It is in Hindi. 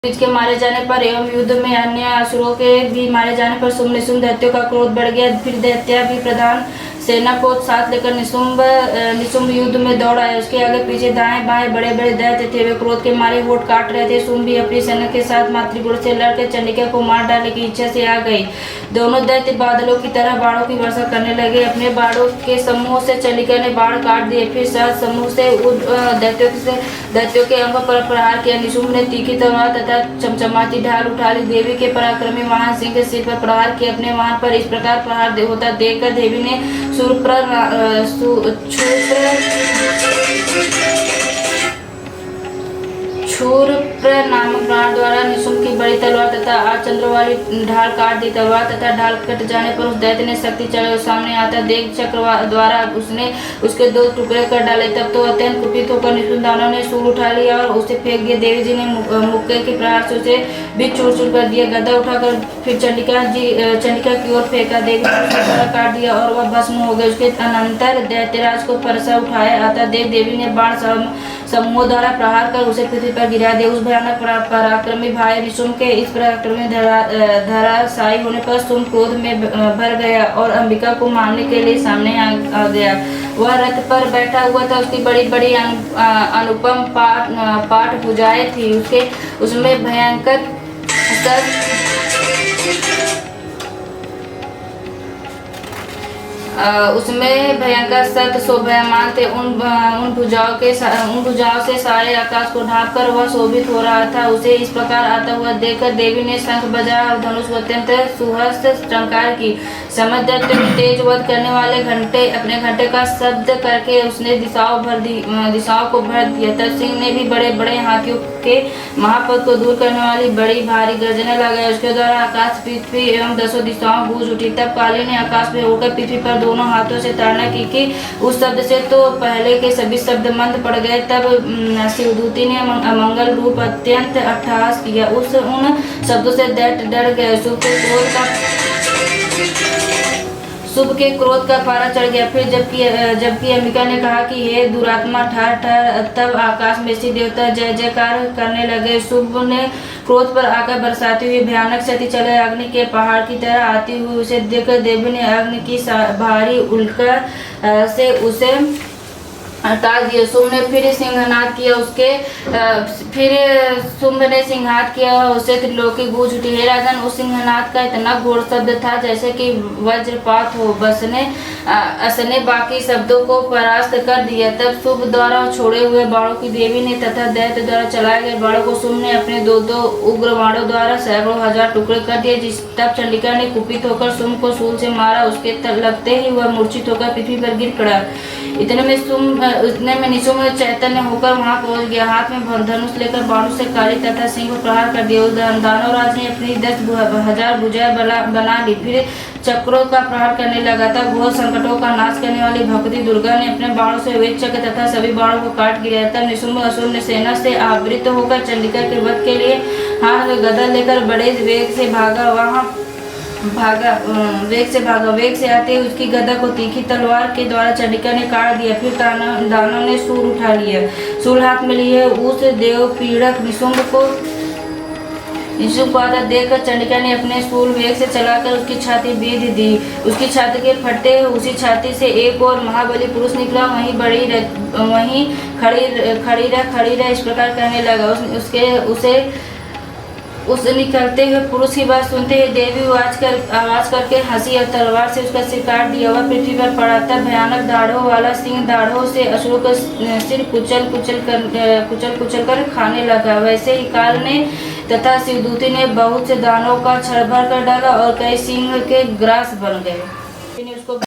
बीज के मारे जाने पर एवं युद्ध में अन्य असुरों के भी मारे जाने पर शुंभ निशुंभ दैत्यों का क्रोध बढ़ गया। फिर दैत्य भी प्रधान सेना को साथ लेकर निशुंभ युद्ध में दौड़ आए। उसके आगे पीछे दाएं बाएं बड़े बड़े दैत्य थे, वे क्रोध के मारे होठ काट रहे थे। शुंभ भी अपनी सेना के साथ मातृगुण से लड़कर चंडिका को मार डालने की इच्छा से आ गई। दोनों दैत्य बादलों की तरह बाणों की वर्षा करने लगे। अपने बाणों के समूह से चंडिका ने बाण काट दिए। फिर सात समूह से दैत्यों के अंगों पर प्रहार किया। निशुंभ ने तीखी तलवार तथा चमचमाती ढाल उठा ली। देवी के पराक्रमी वाहन सिंह के सिर पर प्रहार किया। अपने वाहन पर इस प्रकार प्रहार होता देखकर देवी ने शूरप्र नामक प्राण द्वारा निशुंभ की बड़ी तलवार तथा 8 चंद्रों वाली ढाल काट दी। तलवार तथा ढाल कट जाने पर उस दैत्य ने शक्ति चढ़े सामने आता देख चक्र द्वारा उसने उसके 2 टुकड़े कर डाले। तब तो अत्यंत कुपित होकर निशुंभ दानव ने शूल उठा लिया और उसे फेंक दिया। देवी जी ने मुक्के के प्रहार से उसे भी चूर चूर कर दिया। गदा उठाकर फिर चंडिका की ओर फेंका। देवी ने उसे काट दिया और वह भस्म हो गई। उसके अनंतर दैत्यराज को परसा उठाया आता देख देवी ने बाण समूह द्वारा प्रहार कर उसे पृथ्वी पर गिरा दिया। उस भयानक पराक्रमी भाई निशुंभ के इस पराक्रमी धराशायी होने पर शुंभ क्रोध में भर गया और अंबिका को मारने के लिए सामने आ गया। वह रथ पर बैठा हुआ था। उसकी बड़ी बड़ी अनुपम पाठ भुजाएं थी। उसमें भयंकर सत शोभायमान थे। उन भुजाओं से सारे आकाश को ढांप कर वह शोभित हो रहा था। उसे इस प्रकार आता हुआ देखकर देवी ने शंख बजा और धनुष अत्यंत सुहस्त टंकार की। समझ तेज वध करने वाले अपने घंटे का शब्द करके उसने दिशाओं को भर दिया। तब सिंह ने भी बड़े बड़े हाथियों के महापद को दूर करने वाली बड़ी भारी गर्जना लगाई। उसके द्वारा आकाश पृथ्वी एवं 10 दिशाओं गूंज उठी। तब काली ने आकाश में उड़कर पृथ्वी पर दोनों हाथों से ताड़ना की कि उस शब्द से तो पहले के सभी शब्द मंद पड़ गए। तब शिवदूती ने अमंगल रूप अत्यंत अट्टहास किया। उन शब्दों से दैत्य डर गए। शुभ के क्रोध का पारा चढ़ गया। फिर जबकि अंबिका ने कहा कि हे दुरात्मा ठहर ठहर, तब आकाश में से देवता जय जयकार करने लगे। शुभ ने क्रोध पर आकर बरसाती हुई भयानक शक्ति चले अग्नि के पहाड़ की तरह आती हुई उसे देखकर देवी ने अग्नि की भारी उल्का से उसे हटा दिया। शुंभ ने फिर सिंहनाद किया उससे त्रिलोकी गूंज उठी। हे राजन, उस सिंहनाद का इतना घोर शब्द था जैसे कि वज्रपात हो। असने बाकी शब्दों को परास्त कर दिया। तब शुंभ द्वारा छोड़े हुए बाणों की देवी ने तथा दैत्य द्वारा चलाए गए बाणों को शुंभ ने अपने 2 उग्र बाणों द्वारा सैकड़ों हजार टुकड़े कर दिए। तब चंडिका ने कुपित होकर शुंभ को शूल से मारा। उसके लगते ही वह मूर्छित होकर पृथ्वी पर गिर पड़ा। इतने में निशुंभ चैतन्य होकर वहां पहुंच गया। हाथ में धनुष लेकर बाणों से काली तथा सिंह को प्रहार कर दिया। दानवराज ने अपनी 10,000 भुजाएं बना ली। फिर चक्रों का प्रहार करने लगा। तब घोर संकटों का नाश करने वाली भगवती दुर्गा ने अपने बाणों से वे चक्र तथा सभी बाणों को काट गिराया। तब निशुंभ असुर सेना से आवृत होकर चंडिका के वध के लिए हाथ में गदा लेकर बड़े वेग से वेग से आते हुए उसकी गदा को तीखी तलवार के द्वारा चंडिका ने काट दिया। फिर दानव ने शूल उठा लिया। शूल हाथ में लिए उस देव पीड़क निशुंभ को आता देखकर चंडिका ने अपने शूल वेग से चलाकर उसकी छाती बीध दी। उसकी छाती के फटे उसी छाती से एक और महाबली पुरुष निकला। वहीं खड़ी रह इस प्रकार कहने लगा। उस निकलते हुए पुरुष की बात सुनते ही देवी आवाज करके हंसी और तलवार से उसका सिर काट दिया। वह पृथ्वी पर पड़ा। तब भयानक दाढ़ों वाला सिंह दाढ़ों से असुरों का सिर कुचल कर खाने लगा। वैसे ही काल ने तथा शिवदूती ने बहुत से दानों का क्षण भर कर डाला और कई सिंह के ग्रास बन गए।